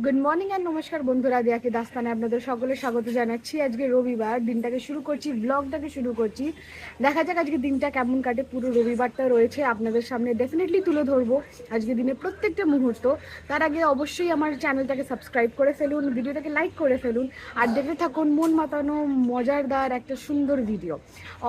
Good morning and নমস্কার বন্ধুরা, দিয়াকে দাস্তানে আপনাদের সকলে স্বাগত জানাচ্ছি। আজকে রবিবার, দিনটাকে শুরু করছি, ব্লগটাকে শুরু করছি। দেখা যাক আজকে দিনটা কেমন কাটে। পুরো রবিবারটা রয়েছে আপনাদের সামনে, ডেফিনেটলি তুলে ধরবো আজকে দিনে প্রত্যেকটা মুহূর্ত। তার আগে অবশ্যই আমার চ্যানেলটাকে সাবস্ক্রাইব করে ফেলুন, ভিডিওটাকে লাইক করে ফেলুন, আর দেখতে থাকুন মন মাতানো মজারদার একটা সুন্দর ভিডিও।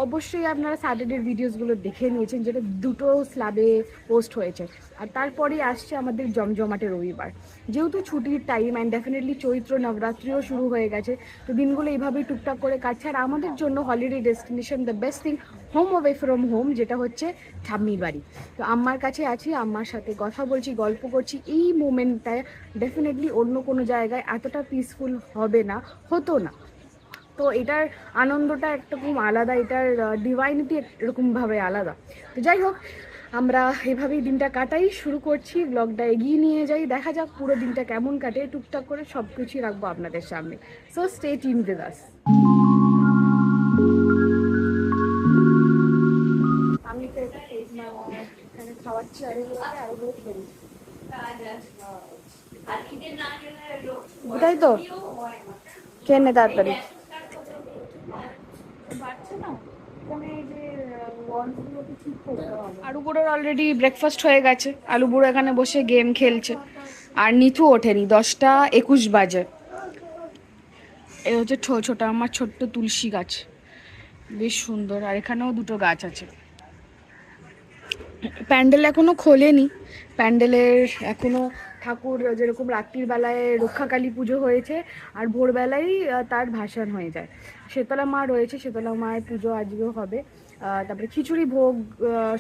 অবশ্যই আপনারা স্যাটারডের ভিডিওসগুলো দেখে নিয়েছেন, যেটা দুটো স্ল্যাবে পোস্ট হয়েছে। আর তারপরেই আসছে আমাদের জমজমাটে রবিবার, যেহেতু ছুটির টাইম অ্যান্ড ডেফিনেটলি চৈত্র নবরাত্রিও শুরু হয়ে গেছে। তো দিনগুলো এইভাবেই টুকটাক করে কাটছে। আর আমাদের জন্য holiday destination, the best thing, home away from home, যেটা হচ্ছে ঠাম্মির বাড়ি। তো আম্মার কাছে আছি, আম্মার সাথে কথা বলছি, গল্প করছি। এই মোমেন্টটায় ডেফিনেটলি অন্য কোনো জায়গায় এতটা পিসফুল হবে না, হতো না। তো এটার আনন্দটা একরকম আলাদা, এটার ডিভাইনিটি এরকমভাবে আলাদা। তো যাই হোক, আমরা এভাবেই দিনটা কাটাই, শুরু করছি, ব্লগটা এগিয়ে নিয়ে যাই। দেখা যাক পুরো দিনটা কেমন কাটে, টুকটাক করে সব কিছুই রাখবো আপনাদের সামনে। So stay tuned with us. আমি তো এখানে খাওয়াচ্ছি আরো খেলি, ওটাই তো কেনে তাড়াতাড়ি আলু বুড়োর অলরেডি ব্রেকফাস্ট হয়ে গেছে। আলু বুড়ো এখানে বসে গেম খেলছে, আর নিথু ওঠেনি, 10টা 21 বাজে। এই হচ্ছে ছোট আমার ছোট্ট তুলসী গাছ, বেশ সুন্দর। আর এখানেও দুটো গাছ আছে। প্যান্ডেল এখনো খোলেনি, প্যান্ডেলের এখনো ঠাকুর যেরকম রাত্রির বেলায় রক্ষাকালী পুজো হয়েছে, আর ভোরবেলায় তার ভাসান হয়ে যায়। শীতলা মা রয়েছে, শীতলা মায়ের পুজো আজকেও হবে। তারপরে খিচুড়ি ভোগ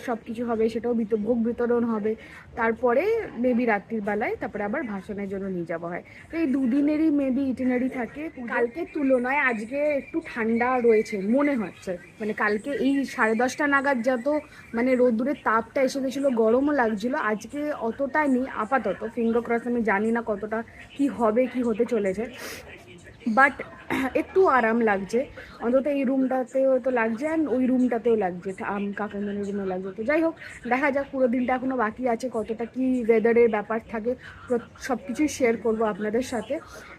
সব কিছু হবে, সেটাও ভোগ বিতরণ হবে। তারপরে মেবি রাত্রির বেলায় তারপরে আবার ভাসানের জন্য নিয়ে যাওয়া হয়। তো এই দুদিনেরই মেবি ইটিনারি থাকে। কালকের তুলনায় আজকে একটু ঠান্ডা রয়েছে মনে হচ্ছে। মানে কালকে এই 10:30 নাগাদ যত মানে রোদ্দুরের তাপটা এসে গেছিলো, গরমও লাগছিল, আজকে অতটা নেই আপাতত। ফিঙ্গার ক্রস, আমি জানি না কতটা কি হবে, কি হতে চলেছে, বাট একটু আরাম লাগছে। অন্তত এই রুমটাতেও তো লাগছে, অ্যান্ড ওই রুমটাতেও লাগছে, কাকামণির রুমে লাগছে। তো যাই হোক, দেখা যাক, পুরো দিনটা এখনও বাকি আছে, কতটা কি ওয়েদারের ব্যাপার থাকে সব কিছুই শেয়ার করবো আপনাদের সাথে।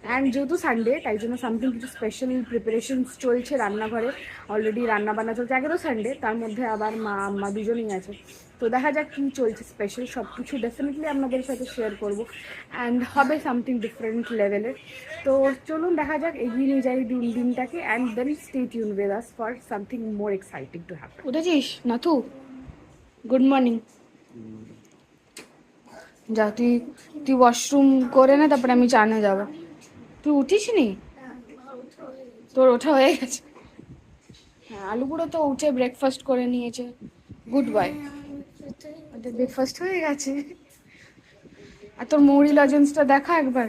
অ্যান্ড যেহেতু সানডে, তাই জন্য সামথিং কিছু স্পেশাল প্রিপারেশনস চলছে রান্নাঘরে। অলরেডি রান্নাবান্না চলছে, আগে তো সানডে, তার মধ্যে আবার মা আম্মা দুজনেই আছে। তো দেখা যাক কী চলছে স্পেশাল, সব কিছু ডেফিনেটলি আপনাদের সাথে শেয়ার করবো, অ্যান্ড হবে সামথিং ডিফারেন্ট লেভেলের। তো চলুন দেখা যাক, এগিয়ে নিয়ে যাই দিনটাকে, and then stay tune with us for something more exciting to happen. উঠেছিস নাথু? Good morning. যা, তুই তুই ওয়াশরুম করে না, তারপরে আমি চানে যাবো। তুই উঠিস নি? তোর ওঠা হয়ে গেছে? হ্যাঁ, আলু বুড়ো তো উঠে ব্রেকফাস্ট করে নিয়েছে। Good bye. ব্রেকফাস্ট হয়ে গেছে। আর তোর মৌরি লজেন্সটা দেখা একবার।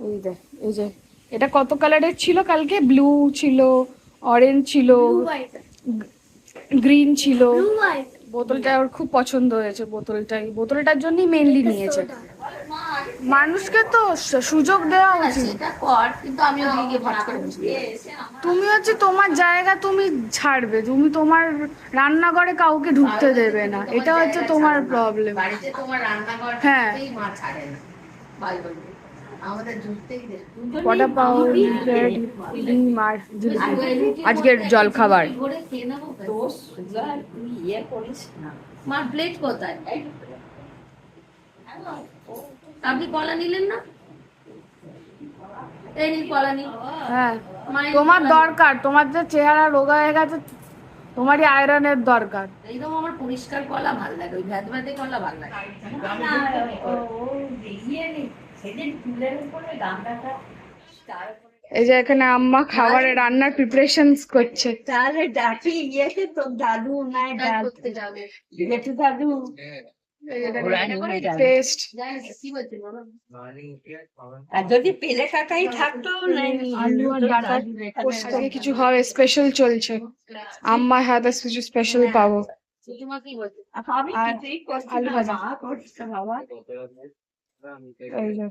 এই দেখ, এই যে এটা কত কালারের ছিল কালকে? ব্লু ছিল, অরেঞ্জ ছিল, গ্রিন ছিল। বোতলটা ওর খুব পছন্দ হয়েছে, বোতলটার জন্যই মেনলি নিয়েছে। মানুষকে তো সুযোগ দেওয়া উচিত। তুমি হচ্ছে তোমার জায়গা, তুমি ছাড়বে, তুমি তোমার রান্নাঘরে কাউকে ঢুকতে দেবে না, এটা হচ্ছে তোমার প্রবলেম। হ্যাঁ, বড়া পাও, ডিম আর জিলিপি আজকের জল খাবার। আপনি কলা নিলেন না? এই নিন কলা নিন। হ্যাঁ, তোমার দরকার, তোমার যে চেহারা রোগা হয়ে গেছে, তোমারই আয়রনের দরকার। একদম আমার পরিষ্কার কলা ভাল লাগে, ওই ভ্যাদ ভ্যাদে কলা ভাল লাগে। এই যে এখানে আম্মা খাবারের রান্নার প্রিপারেশনস করছে। তাহলে ডাকি ইয়েকে, তো দাদু নাই ডাকতে যাবে জেঠু দাদু টেস্ট। আর যদি পেলে কাকাই থাকতো নাই আলু আর ডাটা আজকে কিছু হবে, স্পেশাল চলছে। আম্মার হাতে কিছু স্পেশাল পাবো। আমি আর কিছুই করছি আলু না, ভাজা। মা করছে বাবা। এই যে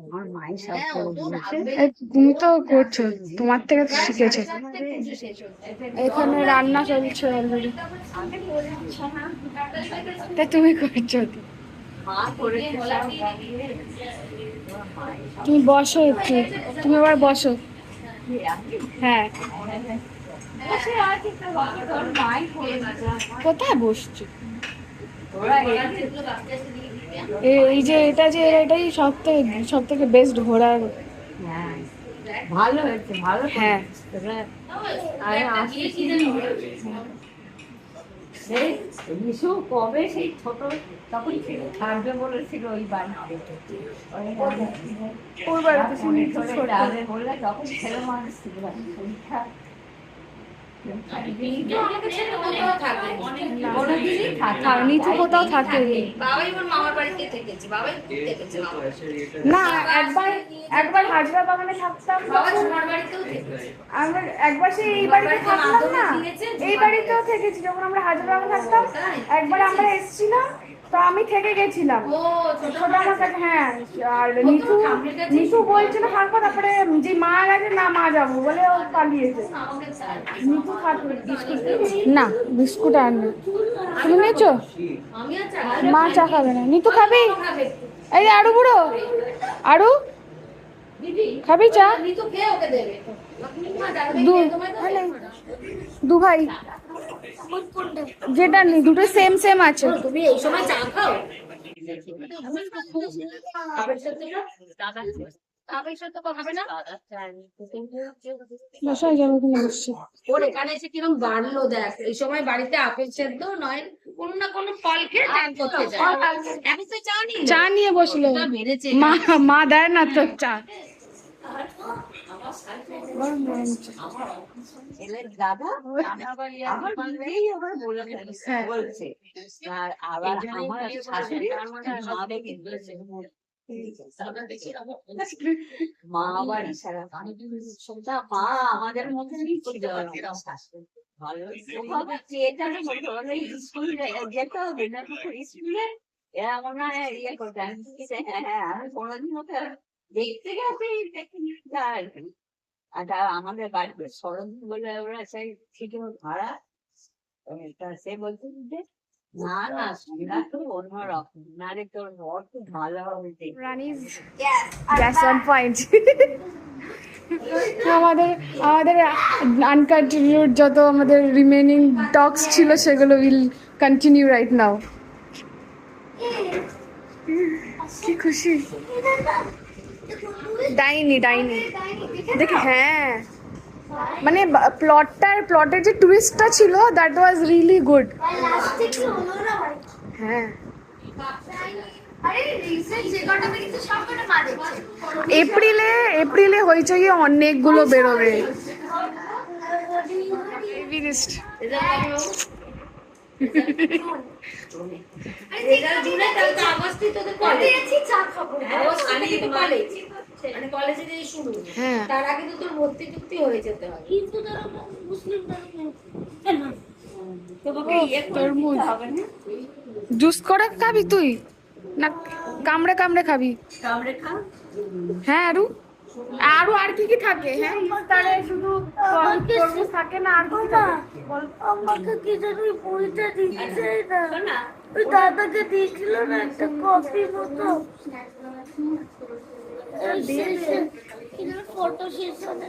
আমার মাই সব করে দিয়েছে। তুমি তো করছো, তোমার থেকে তো শিখেছে। এখানে রান্না চলছে অলরেডি, তাই তুমি করছো তো। মা করেছে সব। তুমি বসো একটু, তুমি এবার বসো। হ্যাঁ, বসে আছে তো বাবা, তোর মাই করে দিয়েছে। কোথায় বসছো? ওরা এসে এই যে এটা যে এটাই সব থেকে বেস্ট ঘোরার। হ্যাঁ, ভালো হয়েছে, ভালো হ্যাঁ। করেছিস তোরা। আরে আসিস সেই বিশু কবে সেই ছোট তখন থাকবে বলেছিল ওই বাড়িতে, ওর বাড়িতে শুনি তো ছোট। যাবে বলে তখন ছেলে মানুষ ছিল পরীক্ষা। নিচু কোথাও থাকে বাবাই ওর মামার বাড়িতে থেকেছে, বাবাই থেকেছে, না। একবার হাজরা বাগানে থাকতাম, বাবা ঝুমার বাড়িতেও থেকেছে। আমরা একবার সেই এই বাড়িতে থাকলাম না, এই বাড়িতেও থেকেছি যখন আমরা হাজরা বাগানে থাকতাম। একবার আমরা এসেছিলাম তো আমি থেকে গেছিলাম ও ছোট ছোট আমার কাছে। হ্যাঁ, আর নিচু বলছিল থাকবো, তারপরে যে মা গেছে না মা যাবো বলে ও পালিয়েছে। আমাকে চাই। নিচু থাকবে না, বিস্কুট আর না। তুমি নিয়েছো? আমি আর চা মা চা খাবে না। নিতু খাবি? খাবে। এই যে আরু বুড়ো, আরু দিদি খাবি চা? নিতু খেয়ে ওকে দেবে। মা যাবে দু খেয়ে তোমায় তো আরে, দেবে। দু ভাই যেটা নেই, দুটো সেম সেম আছে। তুমি এই সময় চা খাও? আবের সাথে না? আবের সাথে তো খাবে না? বসাই যাবে তুমি বসছি। ওর এখানে এসে কিরম বাড়লো দেখ, এই সময় বাড়িতে আপেল সেদ্ধ নয় কোনো না কোনো ফল খেয়ে চান করতে যায়। আমি তো জানি চা নিয়ে বসলো। বেড়েছে। মা দেয় না তো চা। গরম গরম চা। ছেলের দাদা আমার নিজেই আবার বলে বলছে, আর আবার আমার একটা শাশুড়ি মা দেখে দিয়েছে। মা আবার ইশারা করে। মা আমাদের মধ্যে ছিল ভালো। ওভাবে চেয়েটাকে বলতো স্কুল যেতে হবে না স্কুলে, এরা মনে হয় ইয়ে করতে। আমি বলছি, হ্যাঁ হ্যাঁ আমি কোনোদিন ওকে দেখতে গেছি দেখিনি আর কি। আর আমাদের বাড়িতে সরণ বলে ওরা সেই ছিল ভাড়া, তা সে বলতে যে না না সুবিধা তো অন্যরকম, না রে তোর ঘর খুব ভালো হবে দেখতে। Ranis gas on point. আমাদের আনকন্টিনিউড যত আমাদের রিমেনিং টক্স ছিল সেগুলো উইল কন্টিনিউ রাইট নাও। কি খুশি। ডাইনি দেখি। হ্যাঁ, মানে প্লটের যে টুইস্টটা ছিল দ্যাট ওয়াজ রিয়েলি গুড। হ্যাঁ, এপ্রিলে হইচই অনেকগুলো বেরোবে। কলেজে দিয়ে শুরু, হ্যাঁ, তার আগে তো তোর ভর্তি চুক্তি হয়ে যেতে হবে। কিন্তু তারা মুসলিম তোমাকে ইয়ে তরমুজ হবে না, জুস করে খাবি তুই না কামড়ে খাবি? কামড়ে খা। হ্যাঁ, আরু আর কি থাকে? হ্যাঁ, ইফতারে শুধু তরমুজ থাকে না, আর কি থাকে বল? আমাকে কি যেন বইটা দিচ্ছে শোন না, না, ওই দাদাকে দিয়েছিল না একটা কফি মতো ফটো সেশনে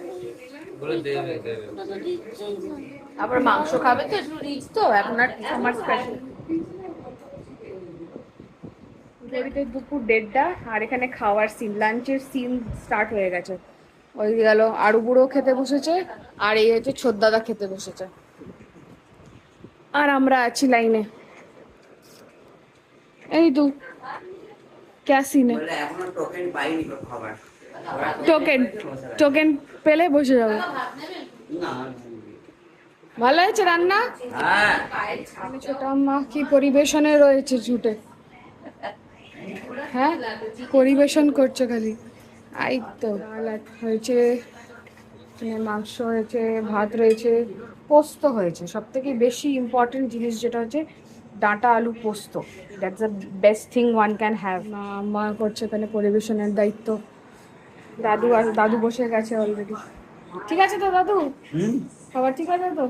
আবার মাংস খাবে তো একটু রিচ, তো এখন আর আমার স্পেশাল। এদিকে দুপুর 1:30 আর এখানে খাওয়ার সিন, লাঞ্চের সিন স্টার্ট হয়ে গেছে। ওই গেল আরু বুড়ো খেতে বসেছে, আর এই হচ্ছে ছোদ্দাদা খেতে বসেছে, আর আমরা আছি লাইনে। এই তো ক্যা সিন টোকেন পেলে বসে যাবো। ভালো হয়েছে রান্না? ছোট মা কি পরিবেশনে রয়েছে ছুটে। হ্যাঁ, পরিবেশন করছে খালি। এই তো হয়েছে, মাংস হয়েছে, ভাত রয়েছে, পোস্ত হয়েছে। সব থেকে বেশি ইম্পর্টেন্ট জিনিস যেটা হচ্ছে ডাঁটা আলু পোস্ত। That's the best thing one can have. মা করছে এখানে পরিবেশনের দায়িত্ব। দাদু বসে গেছে অলরেডি। ঠিক আছে তো দাদু? খাবার ঠিক আছে তো?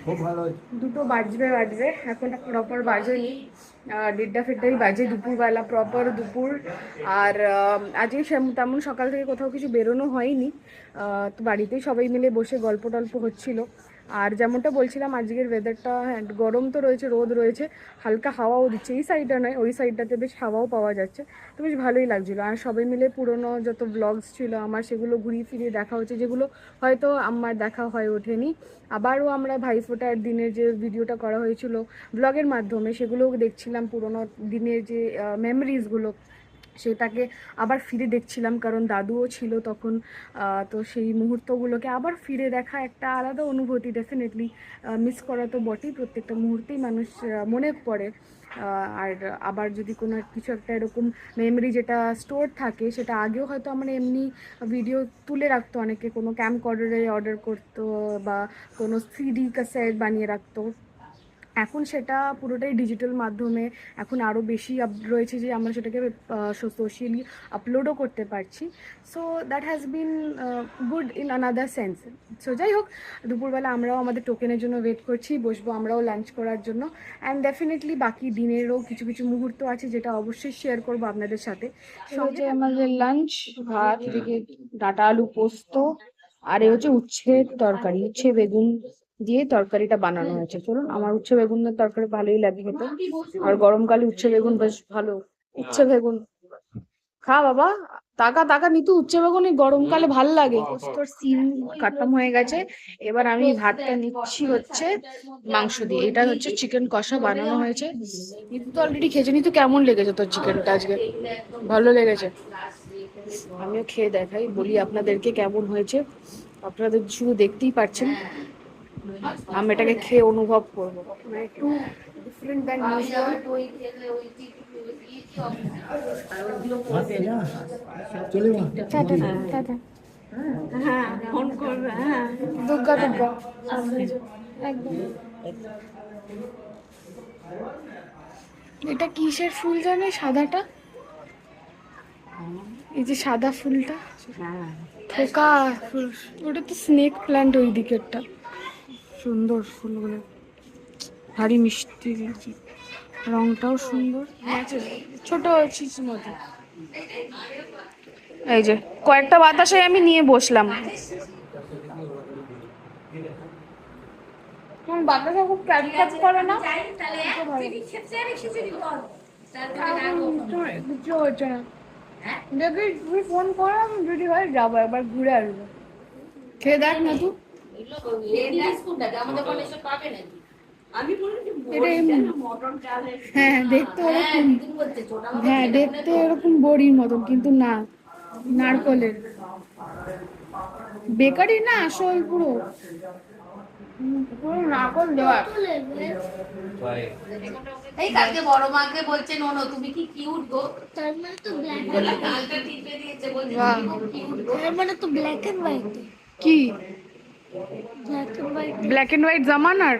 খুব ভালো হয়েছে। 2টো বাজবে এখন প্রপার বাজেনি, 1:30 বাজে, দুপুরবেলা, প্রপার দুপুর। আর আজকে তেমন সকাল থেকে কোথাও কিছু বেরোনো হয়নি, তো বাড়িতেই সবাই মিলে বসে গল্প টল্প হচ্ছিল। আর যেমনটা বলছিলাম আজকের ওয়েদারটা, হ্যাঁ গরম তো রয়েছে, রোদ রয়েছে, হালকা হাওয়াও দিচ্ছে, এই সাইডটা নয় ওই সাইডটাতে বেশ হাওয়াও পাওয়া যাচ্ছে, তো বেশ ভালোই লাগছিলো। আর সবাই মিলে পুরোনো যত ব্লগস ছিল আমার সেগুলো ঘুরিয়ে ফিরিয়ে দেখা হচ্ছে, যেগুলো হয়তো আমার দেখা হয়ে ওঠেনি। আবারও আমরা ভাইফোঁটার দিনের যে ভিডিওটা করা হয়েছিল ব্লগের মাধ্যমে, সেগুলোও দেখছিলাম, পুরোনো দিনের যে মেমোরিজগুলো সেটাকে আবার ফিরে দেখছিলাম, কারণ দাদুও ছিল তখন। তো সেই মুহূর্তগুলোকে আবার ফিরে দেখা একটা আলাদা অনুভূতি, ডেফিনেটলি মিস করা তো বটেই, প্রত্যেকটা মুহূর্তেই মানুষ মনে পড়ে। আর আবার যদি কোনো কিছু একটা এরকম মেমরি যেটা স্টোর থাকে, সেটা আগেও হয়তো আমরা এমনি ভিডিও তুলে রাখতো, অনেকে কোনো ক্যামকর্ডারে অর্ডার করতো বা কোনো সিডি ক্যাসেট বানিয়ে রাখতো, এখন সেটা পুরোটাই ডিজিটাল মাধ্যমে এখন আরও বেশি রয়েছে যে আমরা সেটাকে সোশ্যালি আপলোডও করতে পারছি। So that has been good in another sense. So যাই হোক, দুপুরবেলা আমরাও আমাদের টোকেনের জন্য ওয়েট করছি, বসবো আমরাও লাঞ্চ করার জন্য। অ্যান্ড ডেফিনেটলি বাকি দিনেরও কিছু কিছু মুহূর্ত আছে যেটা অবশ্যই শেয়ার করবো আপনাদের সাথে। হচ্ছে আমাদের লাঞ্চ, ভাত, এদিকে ডাঁটা আলু পোস্ত, আর এ হচ্ছে উচ্ছের তরকারি, উচ্ছে বেগুন দিয়ে তরকারিটা বানানো হয়েছে। চলুন, আমার উচ্ছে বেগুনের তরকারি ভালোই লাগে খেতে, আর গরমকালে উচ্ছে বেগুন বেশ ভালো। উচ্ছে বেগুন খা বাবা, তাকা তাকা নিতু, উচ্ছে বেগুন এই গরমকালে ভাল লাগে। পোস্তর সিন কাটম হয়ে গেছে, এবার আমি ভাতটা নিচ্ছি হচ্ছে মাংস দিয়ে। এটা হচ্ছে চিকেন কষা বানানো হয়েছে। নিতু তো অলরেডি খেয়েছে। নিতু কেমন লেগেছে তোর চিকেনটা আজকে? ভালো লেগেছে? আমিও খেয়ে দেখাই, বলি আপনাদেরকে কেমন হয়েছে। আপনাদের শুধু দেখতেই পাচ্ছেন, আমি এটাকে খেয়ে অনুভব করবো, একটু ডিফারেন্ট দ্যান ইউজুয়াল। চলে মা। হ্যাঁ ফোন করবে। হ্যাঁ দুর্গা দুর্গা একদম। এটা কিসের ফুল জানে সাদাটা? এই যে সাদা ফুলটা, থোকা ফুল, ওটা তো স্নেক প্ল্যান্ট ওই দিকেরটা। সুন্দর ফুলগুলো, ভারী মিষ্টি লাগছে, রংটাও সুন্দর, ছোট চিচির মতো। এই যে কয়েকটা বাতাসে আমি নিয়ে বসলাম, বাতাসা খুব ক্যাচ করে না, কিছু হচ্ছে না। দেখি তুমি ফোন করো, আমি যদি হয় যাবো, একবার ঘুরে আসবো। খেয়ে দেখ না তুই, আমি বলেছি এটা এমনি, মটন চালের হ্যাঁ দেখতে ওরকম, হ্যাঁ দেখতে এরকম বড়ির মতন, কিন্তু না, নারকলের বেকারি না, আসল পুরো পুরো নারকল দেওয়া। এই কালকে বড় মাকে বলছে নোনো তুমি কি কিউট গো, তার মানে তো ব্ল্যাক গালটা টিপে দিয়েছে, বলছে বাহ। তুমি খুব কিউট গো। তার মানে তো ব্ল্যাক এন্ড হোয়াইট, কি black and white. Black and white জামানার?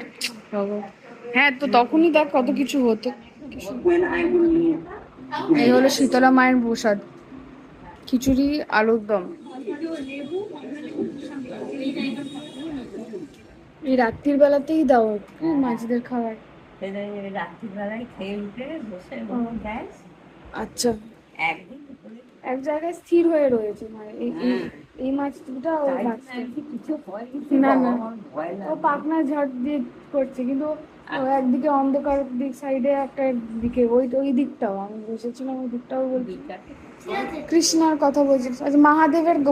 হ্যাঁ, তো তখনই দেখ কত কিছু হতো। এই হলো শীতলা মায়ের প্রসাদ, খিচুড়ি, আলুর দম। এই রাত্রির বেলাতেই দাও মাছদের খাবার? রাত্রিবেলায় খেয়ে উঠে বসে দেয় আচ্ছা, একদিন এক জায়গায় স্থির হয়ে রয়েছে, মানে এই মাছ দুটা, ও মাছ কিছু হয় না না, ও পাখনা ঝাড় দিয়ে করছে, কিন্তু ও একদিকে অন্ধকার দিক সাইডে, একটা দিকে ওই ওই দিকটাও আমি বসেছিলাম, ওই দিকটাও বলছি। কৃষ্ণার কথা বলছি। আচ্ছা,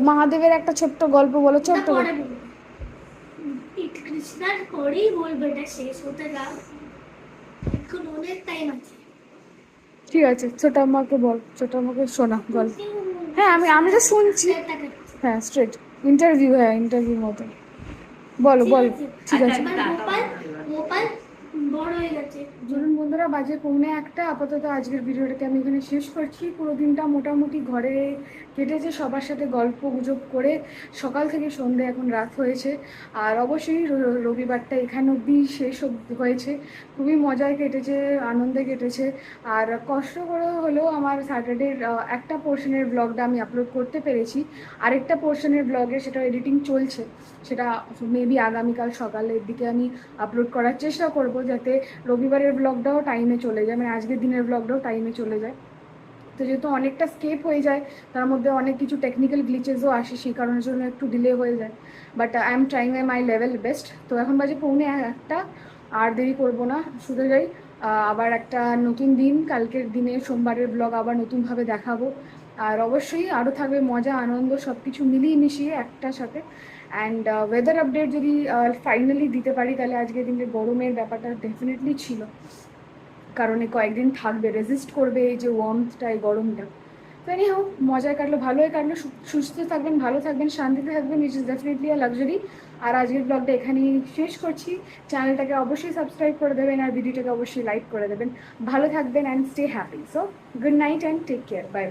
মহাদেবের একটা ছোট্ট গল্প বলো, ছোট্ট করে। কৃষ্ণার পরেই বলবে, এটা শেষ হতে দাও, এখন অনেক টাইম আছে। ঠিক আছে, ছোট আমাকে বল, ছোট আমাকে শোনা গল্প। হ্যাঁ, আমি তো শুনছি। হ্যাঁ, স্ট্রেট ইন্টারভিউ, হ্যাঁ ইন্টারভিউর মতো বলো বলো। ঠিক আছে, গোপাল গোপাল বড় হয়ে গেছে, জরুন বন্ধু। বন্ধুরা, বাজে 1:45। আপাতত আজকের ভিডিওটাকে আমি এখানে শেষ করছি। পুরো দিনটা মোটামুটি ঘরে কেটেছে সবার সাথে গল্প গুজব করে, সকাল থেকে সন্ধে, এখন রাত হয়েছে। আর অবশ্যই রবিবারটা এখানে অবধি শেষ হয়েছে। খুবই মজায় কেটেছে, আনন্দে কেটেছে। আর কষ্ট করে হলেও আমার স্যাটারডের একটা পোর্শনের ব্লগটা আমি আপলোড করতে পেরেছি। আরেকটা পোর্শনের ব্লগে সেটা এডিটিং চলছে, সেটা মেবি আগামীকাল সকালের দিকে আমি আপলোড করার চেষ্টা করব, যাতে রবিবারের ব্লগটাও টাইমে চলে যায়, মানে আজকের দিনের ব্লগটাও টাইমে চলে যায়। তো যেহেতু অনেকটা স্কেপ হয়ে যায়, তার মধ্যে অনেক কিছু টেকনিক্যাল গ্লিচেসও আসে, সেই কারণের জন্য একটু ডিলে হয়ে যায়। But I am trying my level best. তো এখন বাজে 1:45, আর দেরি করবো না, শুতে যাই। আবার একটা নতুন দিন, কালকের দিনে সোমবারের ব্লগ আবার নতুনভাবে দেখাবো। আর অবশ্যই আরও থাকবে মজা, আনন্দ, সব কিছু মিলিয়ে মিশিয়ে একটার সাথে। অ্যান্ড ওয়েদার আপডেট যদি ফাইনালি দিতে পারি, তাহলে আজকের দিনে গরমের ব্যাপারটা ডেফিনেটলি ছিল, কারণ কয়েকদিন থাকবে, রেজিস্ট করবে এই যে ওয়ার্মথটা, এই গরমটা। তো এনি হোক, মজায় কাটলো, ভালোই কাটলো। সুস্থ থাকবেন, ভালো থাকবেন, শান্তিতে থাকবেন, it is definitely a luxury. আর আজকের ব্লগটা এখানেই শেষ করছি। চ্যানেলটাকে অবশ্যই সাবস্ক্রাইব করে দেবেন, আর ভিডিওটাকে অবশ্যই লাইক করে দেবেন। ভালো থাকবেন and stay happy. So good night and take care, bye by.